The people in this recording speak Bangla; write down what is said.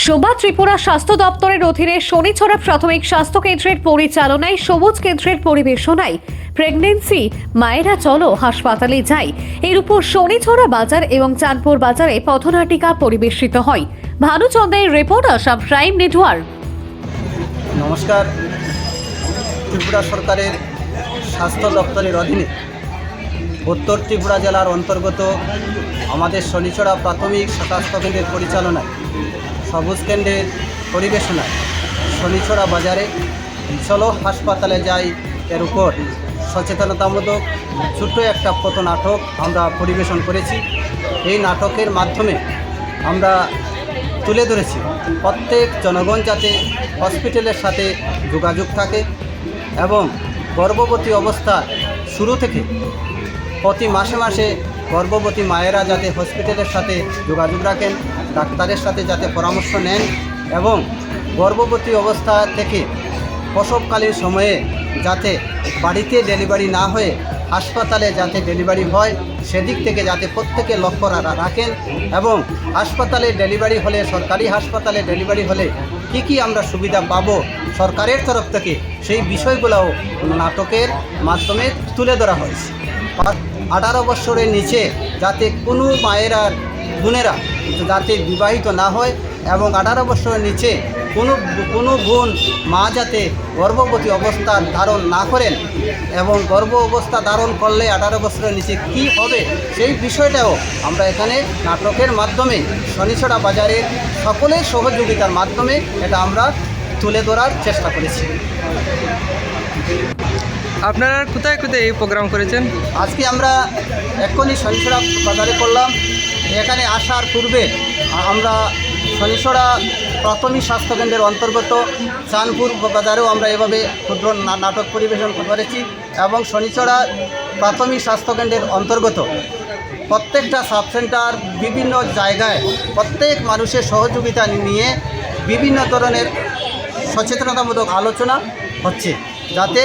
সোমবার ত্রিপুরা স্বাস্থ্য দপ্তরের অধীনে শনিছড়া প্রাথমিক স্বাস্থ্য কেন্দ্রের পরিচালনায় সবুজ কেন্দ্রের পরিবেশনায় প্রেগন্যান্সি মায়েরা চলো হাসপাতালে যাই এর উপর শনিছড়া বাজার এবং চাঁদপুর বাজারে পথনাটিকা পরিবেশিত হয়। ভানুচন্দ্রের রিপোর্ট, আসাম প্রাইম নেটওয়ার্ক। নমস্কার। ত্রিপুরা সরকারের স্বাস্থ্য দপ্তরের অধীনে উত্তর ত্রিপুরা জেলার অন্তর্গত আমাদের শনিছড়া প্রাথমিক স্বাস্থ্য কেন্দ্রের পরিচালনায় সবুজ কেন্দ্রের পরিবেশনায় শনিছড়া বাজারে চলো হাসপাতালে যাই এর উপর সচেতনতামূলক ছোট্ট একটা পথনাটক আমরা পরিবেশন করেছি। এই নাটকের মাধ্যমে আমরা তুলে ধরেছি প্রত্যেক জনগণ যাতে হসপিটালের সাথে যোগাযোগ থাকে এবং গর্ভবতী অবস্থা শুরু থেকে প্রতি মাসে মাসে গর্ভবতী মায়েরা যাতে হসপিটালের সাথে যোগাযোগ রাখেন, ডাক্তারের সাথে যাতে পরামর্শ নেন এবং গর্ভবতী অবস্থা থেকে প্রসবকালীন সময়ে যাতে বাড়িতে ডেলিভারি না হয়ে হাসপাতালে যাতে ডেলিভারি হয় সেদিক থেকে যাতে প্রত্যেকে লক্ষ্য রাখেন এবং হাসপাতালে ডেলিভারি হলে, সরকারি হাসপাতালে ডেলিভারি হলে কি আমরা সুবিধা পাবো সরকারের তরফ থেকে সেই বিষয়গুলোও নাটকের মাধ্যমে তুলে ধরা হয়েছে। 18 বছরের নিচে যাতে কোনো মায়েরা বোনেরা যাতে বিবাহিত না হয় এবং 18 বছরের নিচে কোনো বোন মা যাতে গর্ভবতী অবস্থা ধারণ না করেন এবং গর্ভ অবস্থা ধারণ করলে 18 বছরের নিচে কি হবে সেই বিষয়টাও আমরা এখানে নাটকের মাধ্যমে শনিছড়া বাজারের সকলের সহযোগিতার মাধ্যমে এটা আমরা তুলে ধরার চেষ্টা করেছি। আপনারা কোথায় কোথায় এই প্রোগ্রাম করেছেন? আজকে আমরা এক্ষুনি শনিছড়া বাজারে করলাম। এখানে আসার পূর্বে আমরা শনিছড়া প্রাথমিক স্বাস্থ্যকেন্দ্রের অন্তর্গত চাঁদপুর বাজারেও আমরা এভাবে ক্ষুদ্র নাটক পরিবেশন করেছি এবং শনিছড়া প্রাথমিক স্বাস্থ্যকেন্দ্রের অন্তর্গত প্রত্যেকটা সাবসেন্টার বিভিন্ন জায়গায় প্রত্যেক মানুষের সহযোগিতা নিয়ে বিভিন্ন ধরনের সচেতনতামূলক আলোচনা হচ্ছে যাতে